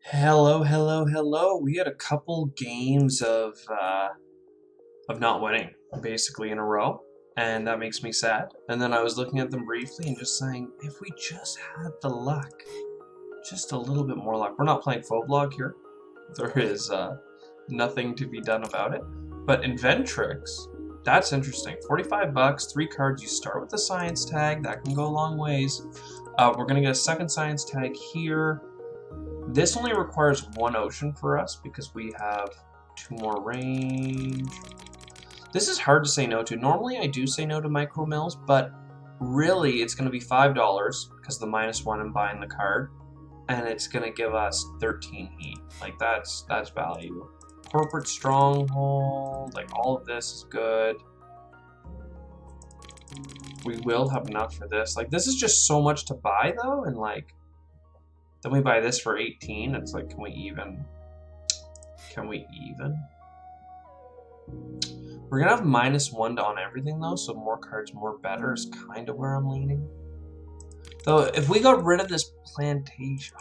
Hello, hello, hello. We had a couple games of not winning, basically in a row, and that makes me sad. And then I was looking at them briefly and just saying, if we just had the luck, just a little bit more luck. We're not playing full blog here. There is nothing to be done about it. But Inventrix, that's interesting. 45 bucks, 3 cards. You start with the science tag. That can go a long ways. We're gonna get a second science tag here. This only requires 1 ocean for us because we have 2 more range. This is hard to say no to. Normally I do say no to micro mills, but really it's going to be $5 because the -1 in buying the card, and it's going to give us 13 heat. Like that's value. Corporate stronghold, like all of this is good. We will have enough for this. Like this is just so much to buy though, and like then we buy this for 18. It's like, can we even? Can we even? We're gonna have -1 on everything though, so more cards, more better is kind of where I'm leaning. Though, if we got rid of this plantation,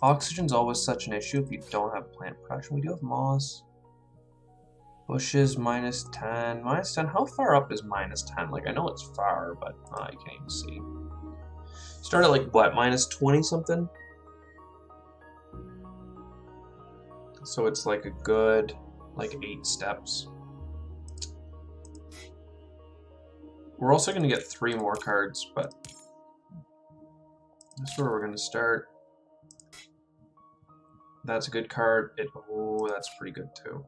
oxygen's always such an issue if you don't have plant production. We do have moss. Bushes -10. -10. How far up is -10? Like I know it's far, but you can't even see. Start at like what, -20 something? So it's like a good, like 8 steps. We're also going to get 3 more cards, but that's where we're going to start. That's a good card. Oh, that's pretty good too.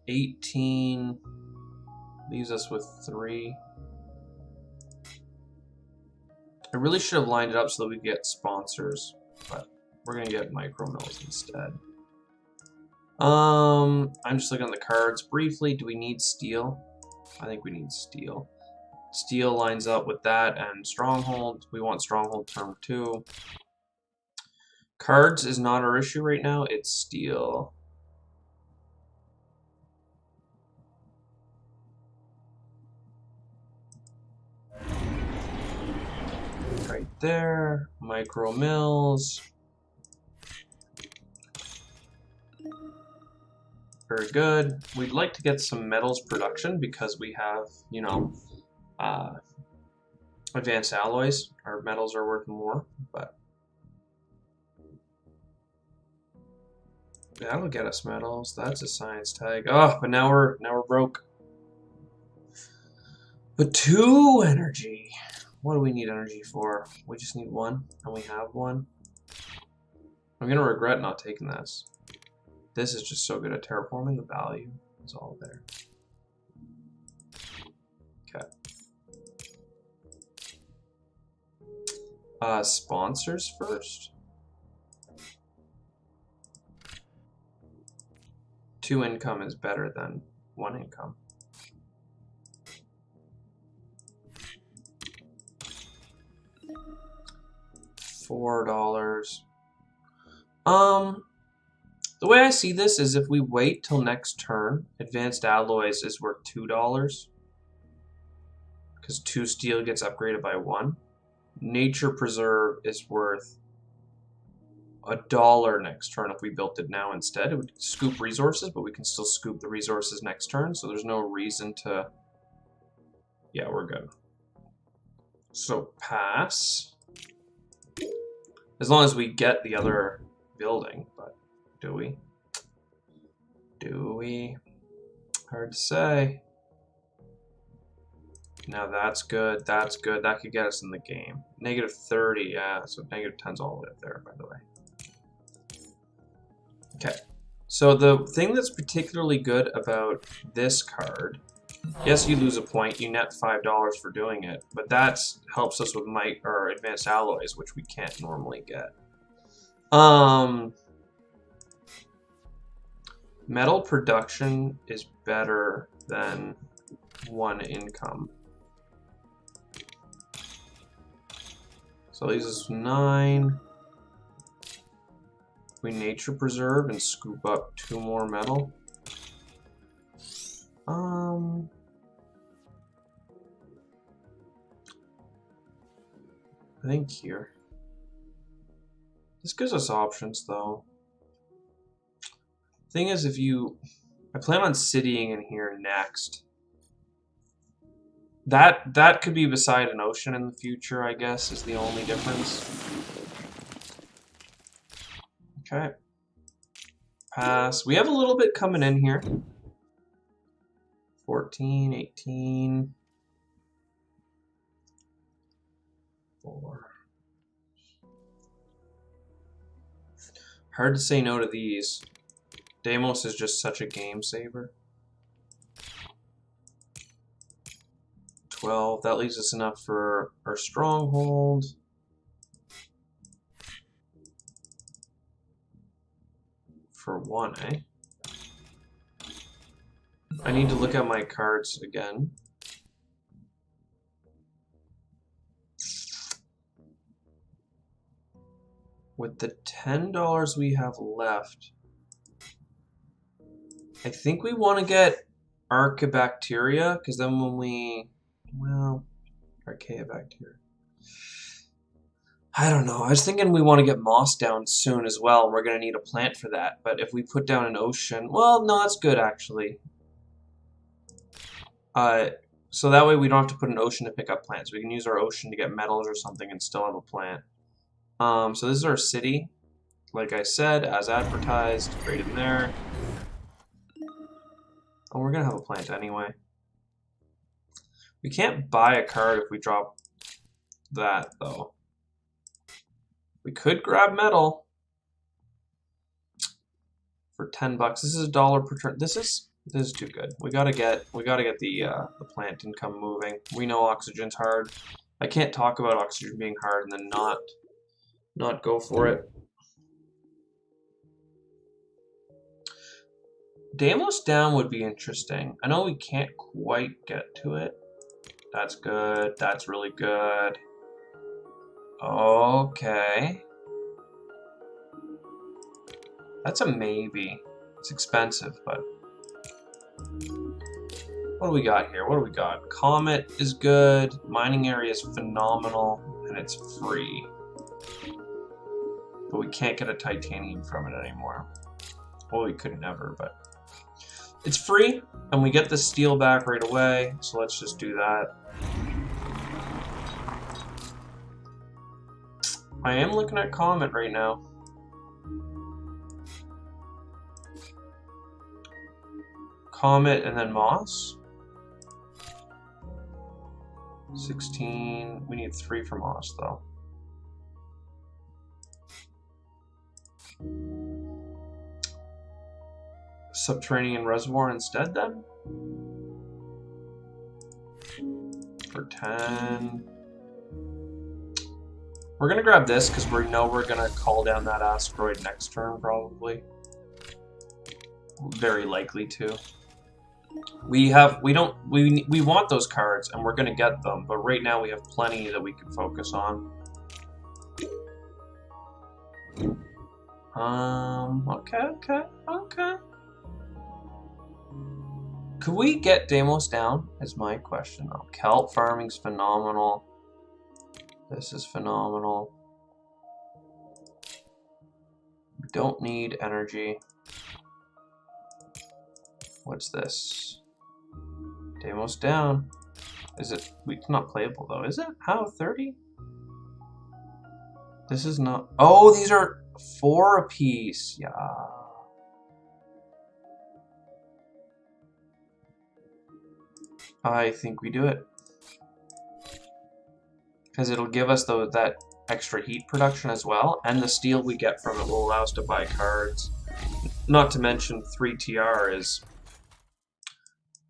18 leaves us with 3. I really should have lined it up so that we get sponsors, but we're gonna get micro mills instead. I'm just looking at the cards briefly. Do we need steel? I think we need steel. Steel lines up with that and stronghold. We want stronghold term 2. Cards is not our issue right now. It's steel. Right there. Micro mills. Very good. We'd like to get some metals production because we have, you know, advanced alloys. Our metals are worth more, but that'll get us metals. That's a science tag. Oh, but now we're broke. But 2 energy. What do we need energy for? We just need 1, and we have 1. I'm gonna regret not taking this. This is just so good at terraforming. The value is all there. Okay. Sponsors first. 2 income is better than 1 income. $4. The way I see this is if we wait till next turn, advanced alloys is worth $2 because 2 steel gets upgraded by 1. Nature preserve is worth $1 next turn if we built it now instead. It would scoop resources, but we can still scoop the resources next turn, so there's no reason to. Yeah, we're good. So pass. As long as we get the other building, but do we? Do we? Hard to say. Now that's good. That's good. That could get us in the game. -30, yeah. So -10's all the way up there, by the way. Okay. So the thing that's particularly good about this card, yes, you lose a point. You net $5 for doing it, but that helps us with advanced alloys, which we can't normally get. Metal production is better than 1 income. So leaves us 9. We nature preserve and scoop up 2 more metal. I think here. This gives us options, though. Thing is, if you... I plan on citying in here next. That could be beside an ocean in the future, I guess, is the only difference. Okay. Pass. We have a little bit coming in here. 14, 18. 4. Hard to say no to these. Deimos is just such a game saver. 12. That leaves us enough for our stronghold. For 1, eh? I need to look at my cards again. With the $10 we have left, I think we want to get Archaebacteria, because then when we... Well, Archaeobacteria. I don't know. I was thinking we want to get moss down soon as well. We're going to need a plant for that. But if we put down an ocean... Well, no, that's good, actually. So that way we don't have to put an ocean to pick up plants. We can use our ocean to get metals or something and still have a plant. So this is our city. Like I said, as advertised, right in there. Oh, we're going to have a plant anyway. We can't buy a card if we drop that, though. We could grab metal for $10. This is $1 per turn. This is too good. We gotta get the plant income moving. We know oxygen's hard. I can't talk about oxygen being hard and then not go for it. Deimos down would be interesting. I know we can't quite get to it. That's good. That's really good. Okay. That's a maybe. It's expensive, but... What do we got here? What do we got? Comet is good. Mining area is phenomenal. And it's free. But we can't get a titanium from it anymore. Well, we could never, but... It's free, and we get the steel back right away, so let's just do that. I am looking at Comet right now. Comet and then Moss. 16. We need 3 for Moss, though. Subterranean Reservoir instead, then? For 10. We're going to grab this because we know we're going to call down that asteroid next turn, probably. Very likely to. We want those cards, and we're going to get them, but right now we have plenty that we can focus on. Okay. Could we get Deimos down? Is my question, though. Kelp farming's phenomenal. This is phenomenal. We don't need energy. What's this? Deimos down. Is it? It's not playable, though, is it? How? 30? This is not... Oh, these are 4 apiece. Yeah. I think we do it. Because it'll give us that extra heat production as well, and the steel we get from it will allow us to buy cards. Not to mention 3 TR is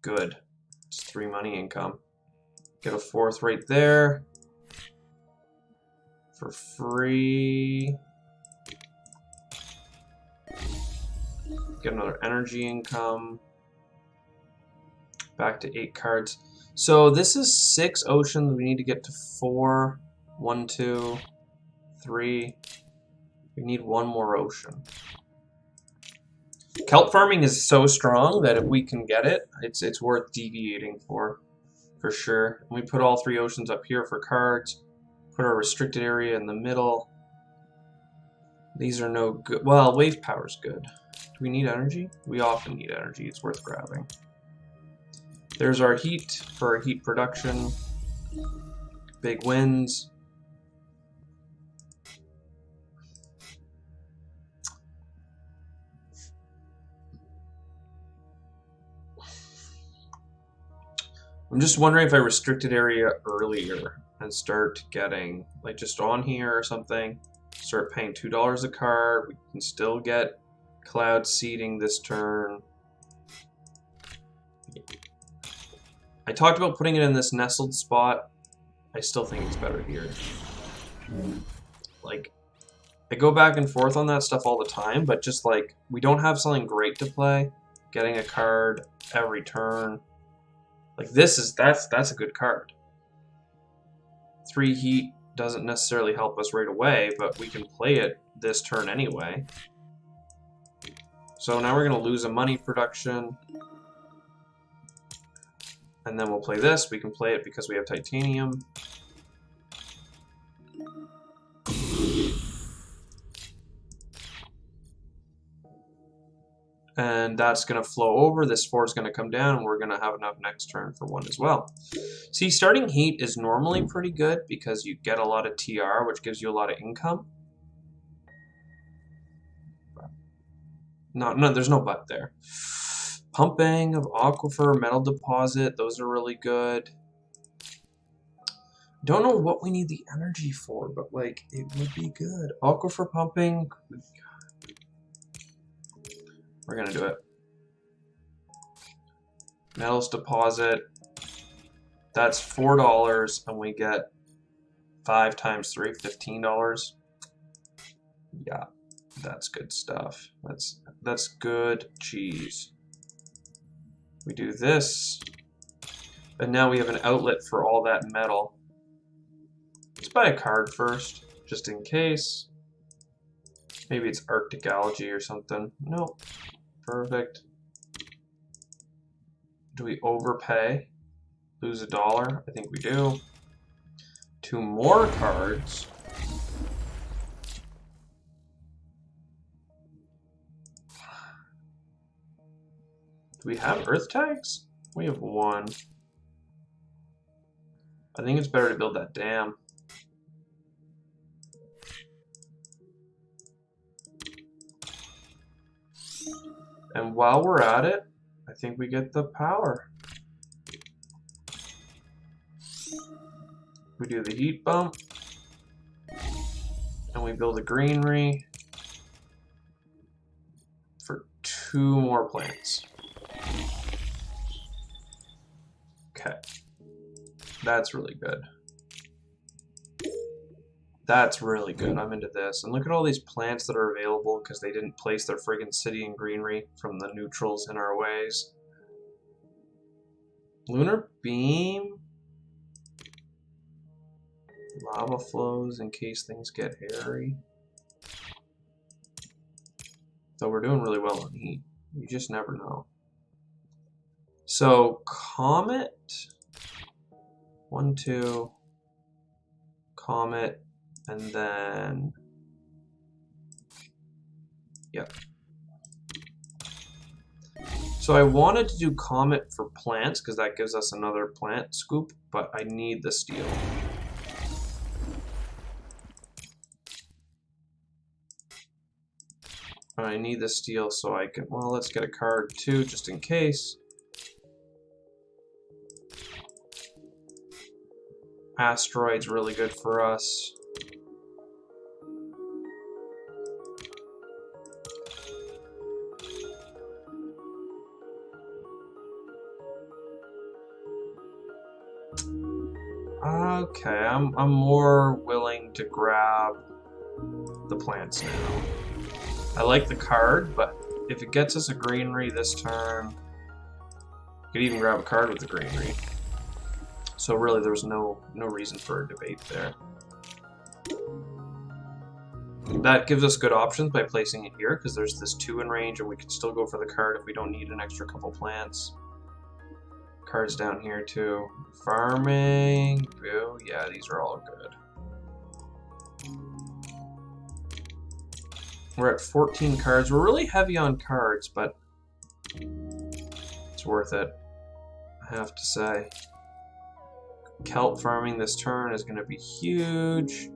good. It's 3 money income. Get a 4th right there. For free. Get another energy income. Back to 8 cards. So this is 6 oceans. We need to get to 4. 1, 2, 3. We need 1 more ocean. Kelp farming is so strong that if we can get it, it's worth deviating for sure. And we put all 3 oceans up here for cards. Put our restricted area in the middle. These are no good. Well, wave power's good. Do we need energy? We often need energy. It's worth grabbing. There's our heat for our heat production. Big winds. I'm just wondering if I restricted area earlier and start getting, like, just on here or something, start paying $2 a card. We can still get cloud seeding this turn. I talked about putting it in this nestled spot. I still think it's better here. Like, I go back and forth on that stuff all the time, but just like, we don't have something great to play. Getting a card every turn. Like that's a good card. 3 heat doesn't necessarily help us right away, but we can play it this turn anyway. So now we're going to lose a money production. And then we'll play this. We can play it because we have titanium. And that's going to flow over. This 4 is going to come down, and we're going to have enough next turn for 1 as well. See, starting heat is normally pretty good because you get a lot of TR, which gives you a lot of income. No, there's no but there. Pumping of aquifer, metal deposit, those are really good. Don't know what we need the energy for, but like it would be good. Aquifer pumping. We're gonna do it. Metals deposit. That's $4, and we get 5 times 3, $15. Yeah, that's good stuff. That's good cheese. We do this, and now we have an outlet for all that metal. Let's buy a card first, just in case. Maybe it's Arctic algae or something. Nope. Perfect. Do we overpay? Lose $1? I think we do. 2 more cards. Do we have earth tags? We have 1. I think it's better to build that dam. And while we're at it, I think we get the power. We do the heat bump. And we build a greenery for 2 more plants. Okay. That's really good. That's really good. I'm into this. And look at all these plants that are available because they didn't place their friggin' city in greenery from the neutrals in our ways. Lunar beam. Lava flows in case things get hairy. So we're doing really well on heat. You just never know. So comet. 1, 2. Comet. And then, yep. So I wanted to do comet for plants because that gives us another plant scoop, but I need the steel. And I need the steel so I can, well, let's get a card too, just in case. Asteroid's really good for us. Okay, I'm more willing to grab the plants now. I like the card, but if it gets us a greenery this turn, you could even grab a card with the greenery. So really, there was no reason for a debate there. That gives us good options by placing it here, because there's this 2 in range, and we can still go for the card if we don't need an extra couple plants. Cards down here too. Farming. Boo. Yeah, these are all good. We're at 14 cards. We're really heavy on cards, but it's worth it, I have to say. Kelp farming this turn is going to be huge.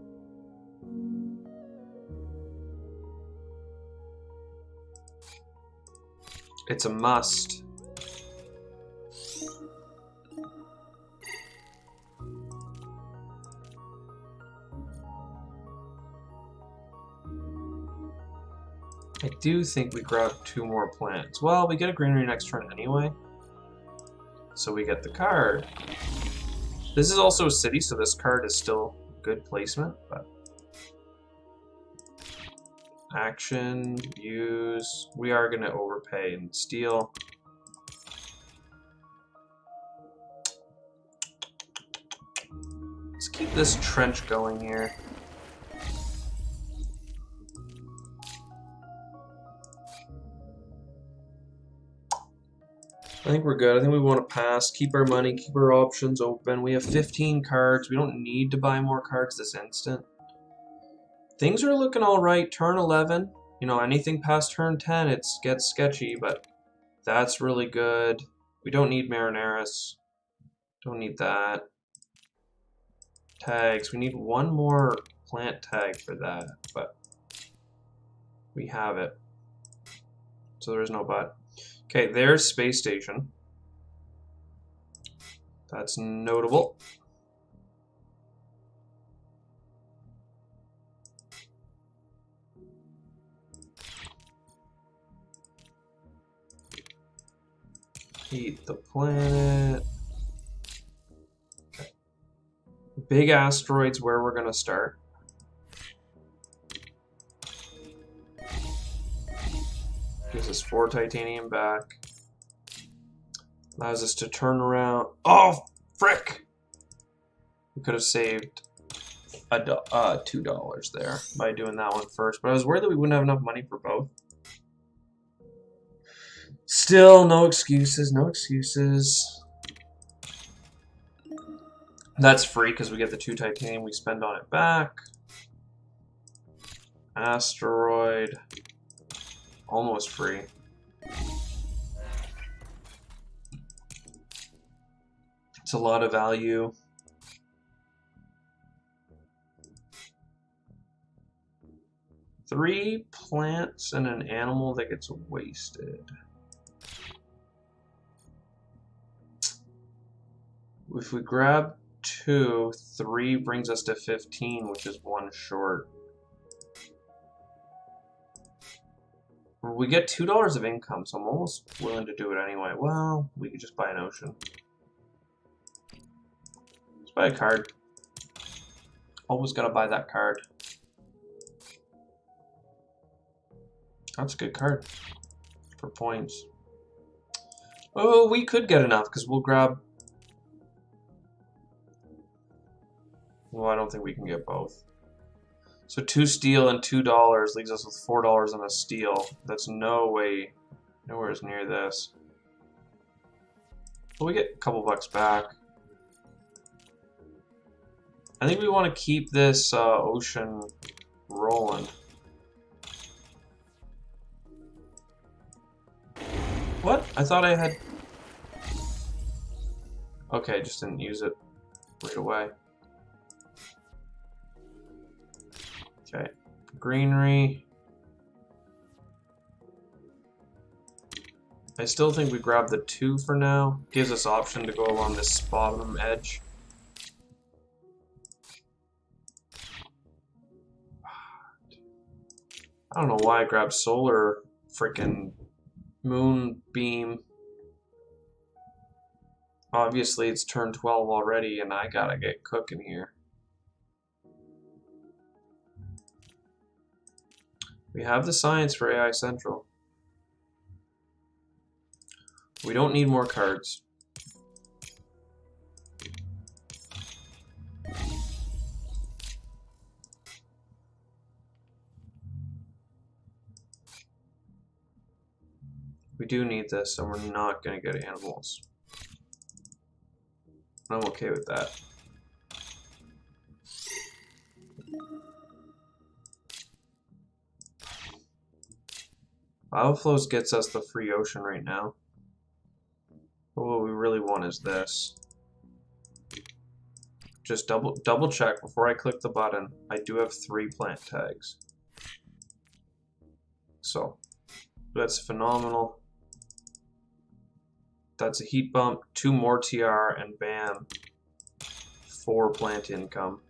It's a must. I do think we grab 2 more plants. Well, we get a greenery next turn anyway, so we get the card. This is also a city, so this card is still good placement, but action, use, we are going to overpay and steal. Let's keep this trench going here. I think we're good. I think we want to pass, keep our money, keep our options open. We have 15 cards. We don't need to buy more cards this instant. Things are looking all right. Turn 11, you know, anything past turn 10, it gets sketchy, but that's really good. We don't need Marineris. Don't need that. Tags. We need 1 more plant tag for that, but we have it. So there is no but. Okay, there's Space Station. That's notable. Heat the planet. Okay. Big asteroids where we're going to start. Gives us 4 titanium back. Allows us to turn around. Oh, frick! We could have saved $2 there by doing that one first, but I was worried that we wouldn't have enough money for both. Still, no excuses, no excuses. That's free because we get the 2 titanium we spend on it back. Asteroid. Almost free. It's a lot of value. Three plants and an animal that gets wasted. If we grab 2, 3 brings us to 15, which is 1 short. We get $2 of income, so I'm almost willing to do it anyway. Well, we could just buy an ocean. Let's buy a card. Always gotta buy that card. That's a good card for points. Oh, we could get enough because we'll grab. Well, I don't think we can get both. So 2 steel and $2 leaves us with $4 on a steel. That's nowhere near this. Well, we get a couple bucks back. I think we want to keep this ocean rolling. What? I thought I had. Okay, just didn't use it right away. Okay, greenery. I still think we grab the 2 for now. Gives us option to go along this bottom edge. I don't know why I grabbed solar freaking moonbeam. Obviously it's turn 12 already and I gotta get cooking here. We have the science for AI Central. We don't need more cards. We do need this, and we're not going to get animals. I'm okay with that. Bioflows gets us the free ocean right now. But what we really want is this. Just double check before I click the button. I do have 3 plant tags. So that's phenomenal. That's a heat bump, 2 more TR, and bam, 4 plant income.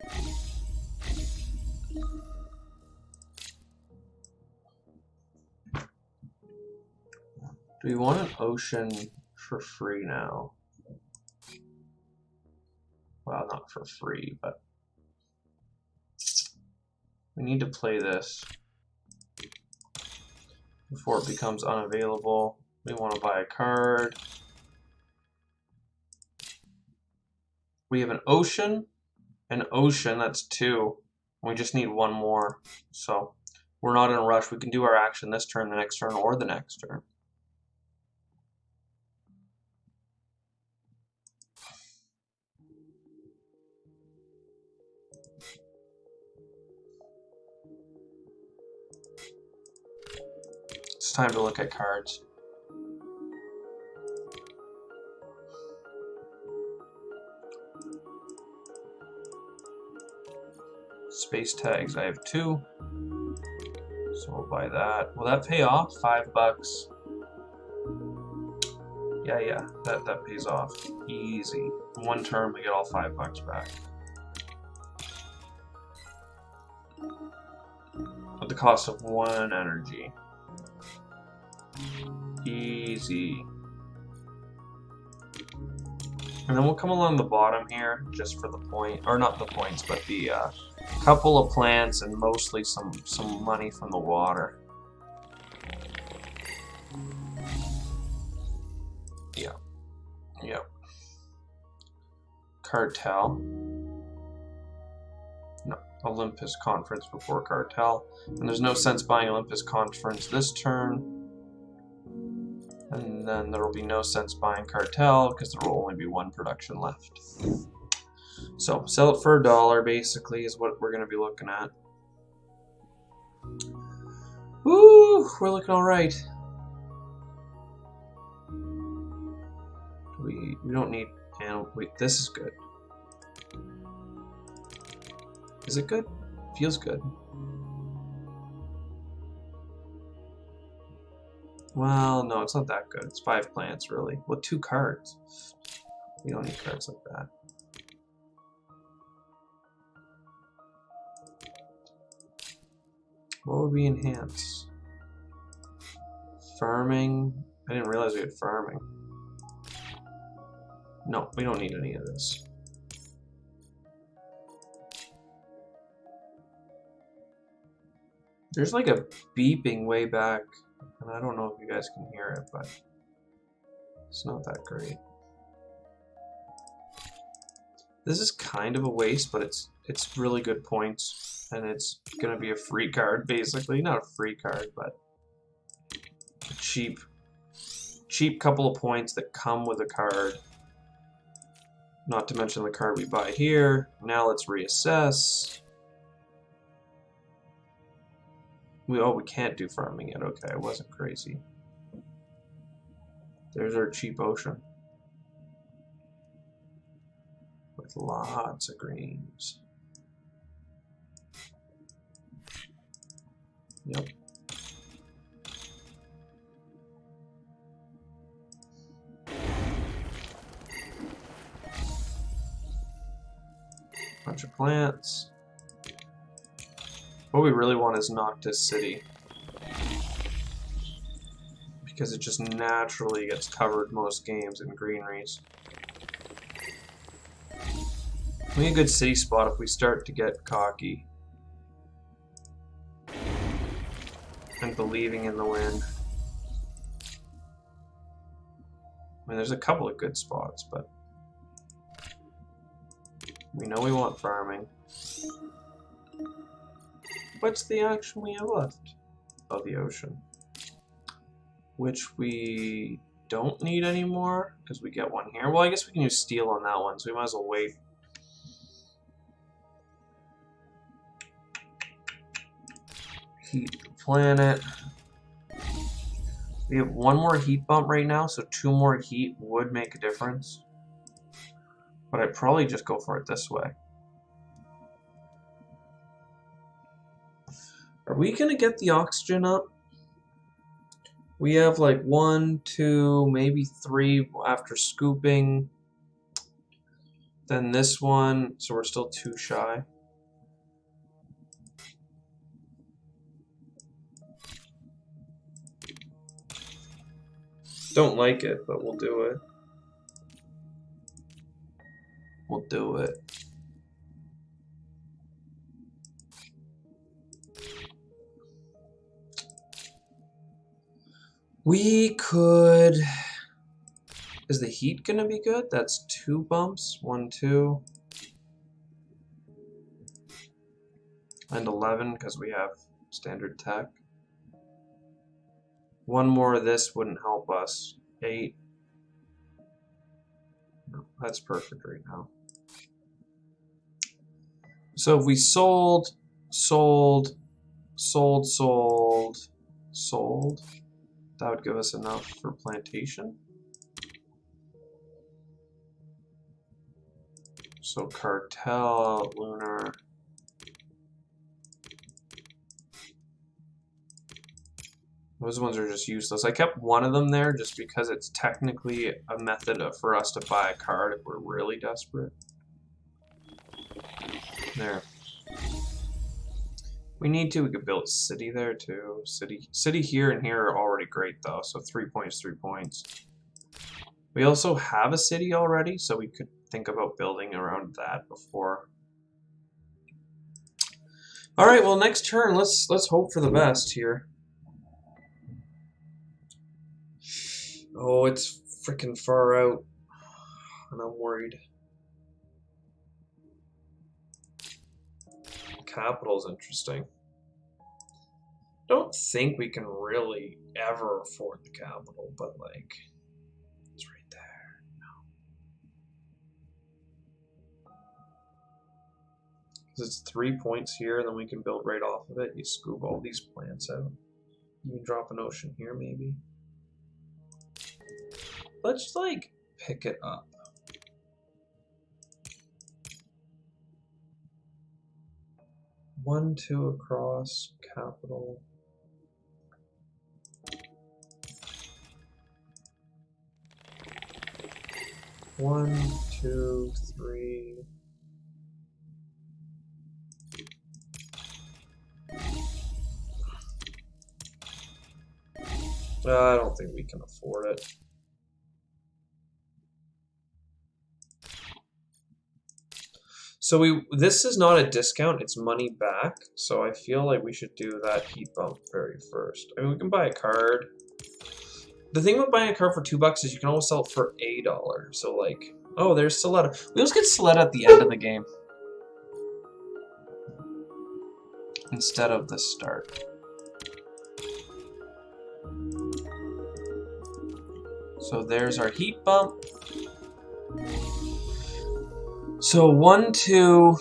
Do we want an ocean for free now? Well, not for free, but we need to play this before it becomes unavailable. We want to buy a card. We have an ocean, that's 2. We just need 1 more. So we're not in a rush. We can do our action this turn, the next turn, or the next turn. It's time to look at cards. Space tags, I have 2. So we'll buy that. Will that pay off? $5. Yeah, that pays off. Easy. 1 turn, we get all $5 back. At the cost of 1 energy. Easy. And then we'll come along the bottom here, just for the point, or not the points, but the couple of plants and mostly some money from the water. Yep. Cartel. No, Olympus Conference before Cartel. And there's no sense buying Olympus Conference this turn. And then there will be no sense buying Cartel because there will only be 1 production left. So sell it for $1 basically is what we're going to be looking at. Woo! We're looking alright. We don't need animal. Wait, this is good. Is it good? Feels good. Well, no, it's not that good. It's 5 plants, really. Well, 2 cards. We don't need cards like that. What would we enhance? Farming. I didn't realize we had farming. No, we don't need any of this. There's like a beeping way back, and I don't know if you guys can hear it, but it's not that great. This is kind of a waste, but it's really good points, and it's gonna be a free card basically. Not a free card, but a cheap couple of points that come with a card. Not to mention the card we buy here. Now let's reassess. We can't do farming yet. Okay, I wasn't crazy. There's our cheap ocean. With lots of greens. Yep. Bunch of plants. What we really want is Noctis City. Because it just naturally gets covered most games in greeneries. We need a good city spot if we start to get cocky. And believing in the win. I mean, there's a couple of good spots, but we know we want farming. What's the action we have left? Oh, the ocean. Which we don't need anymore, because we get 1 here. Well, I guess we can use steel on that one, so we might as well wait. Heat the planet. We have one more heat bump right now, so 2 more heat would make a difference. But I'd probably just go for it this way. Are we gonna get the oxygen up? We have like 1, 2, maybe 3 after scooping. Then this one, so we're still 2 shy. Don't like it, but we'll do it. We'll do it. We could... Is the heat gonna be good? That's 2 bumps. 1, 2. And 11, because we have standard tech. 1 more of this wouldn't help us. 8. No, that's perfect right now. So if we sold, that would give us enough for plantation. So cartel, lunar. Those ones are just useless. I kept one of them there just because it's technically a method for us to buy a card if we're really desperate. There. We need to. We could build a city there too. City here and here are already great though. So 3 points, 3 points. We also have a city already, so we could think about building around that before. All right. Well, next turn, let's hope for the best here. Oh, it's freaking far out, and I'm worried. Capital's interesting. Don't think we can really ever afford the capital, but like, it's right there. No. Because it's 3 points here, and then we can build right off of it. You scoop all these plants out. You can drop an ocean here, maybe. Let's like pick it up. One, 2 across, capital. One, 2, 3. I don't think we can afford it. So this is not a discount, it's money back. So I feel like we should do that heat bump very first. I mean, we can buy a card. The thing with buying a card for $2 is you can always sell it for $1. So like, oh, there's Soletta. We always get Soletta at the end of the game instead of the start. So there's our heat bump. So 1, 2,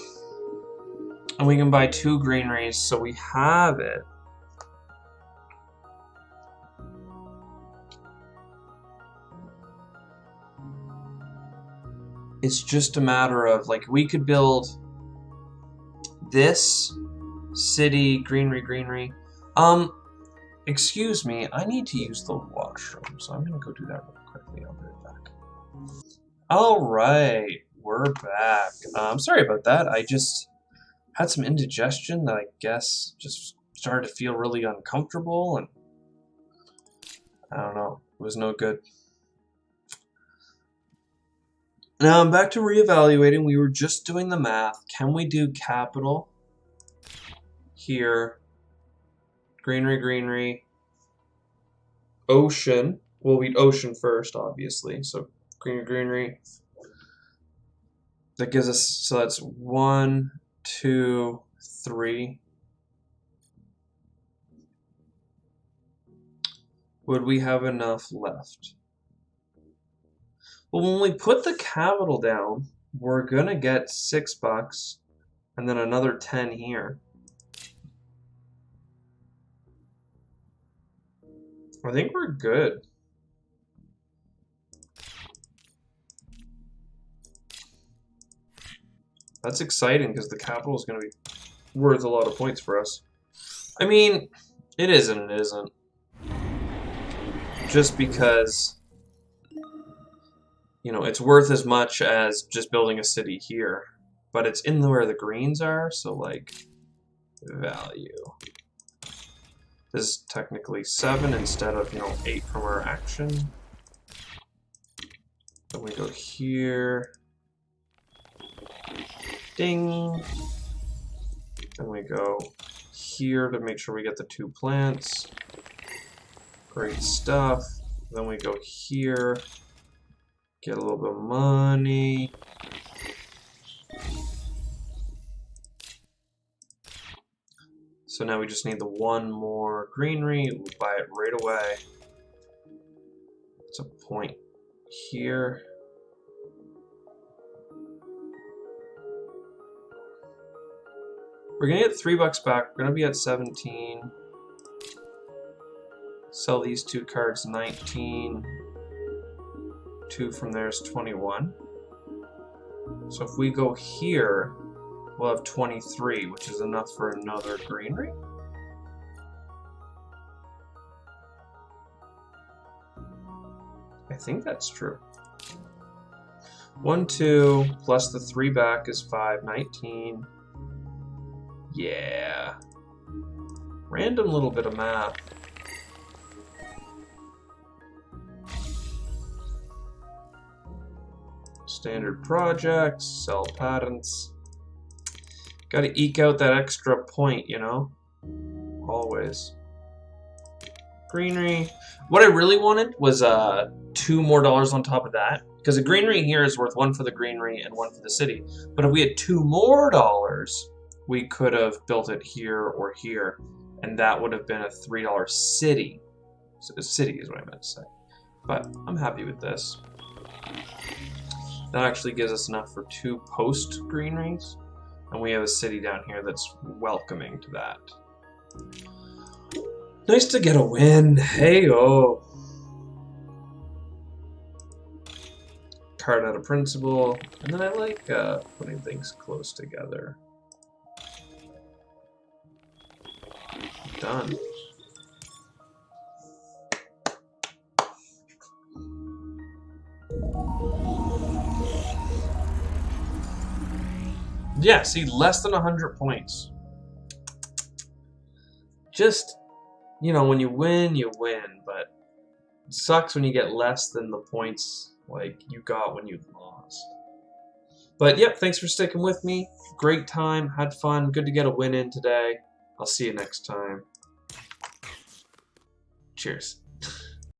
and we can buy 2 granaries, so we have it. It's just a matter of, like, we could build this city, greenery. Excuse me, I need to use the washroom, so I'm gonna go do that really quickly. I'll be right back. All right. We're back. I'm sorry about that. I just had some indigestion that I guess just started to feel really uncomfortable, and I don't know. It was no good. Now I'm back to reevaluating. We were just doing the math. Can we do capital here? Greenery. Ocean. Well, we'd ocean first, obviously. So greenery. That gives us, so that's 1, 2, 3. Would we have enough left? Well, when we put the capital down, we're gonna get $6 and then another 10 here. I think we're good. That's exciting because the capital is going to be worth a lot of points for us. I mean, it is and it isn't. Just because, you know, it's worth as much as just building a city here. But it's in where the greens are, so like, value. This is technically 7 instead of, you know, 8 from our action. Then we go here. Ding. Then we go here to make sure we get the 2 plants. Great stuff. Then we go here. Get a little bit of money. So now we just need the 1 more greenery. We'll buy it right away. It's a point here. We're gonna get $3 back. We're gonna be at 17. Sell these 2 cards, 19. 2 from there is 21. So if we go here, we'll have 23, which is enough for another greenery. I think that's true. 1, 2, plus the 3 back is 5, 19. Yeah. Random little bit of math. Standard projects, sell patents. Gotta eke out that extra point, you know? Always. Greenery. What I really wanted was $2 more on top of that. Because a greenery here is worth 1 for the greenery and 1 for the city. But if we had $2 more, we could have built it here or here. And that would have been a $3 city. So a city is what I meant to say. But I'm happy with this. That actually gives us enough for 2 post greeneries. And we have a city down here that's welcoming to that. Nice to get a win. Hey-oh. Card out of principle. And then I like putting things close together. Done. Yeah, see, less than 100 points. Just, you know, when you win, but it sucks when you get less than the points like you got when you lost. But yep, thanks for sticking with me. Great time, had fun, good to get a win in today. I'll see you next time. Cheers.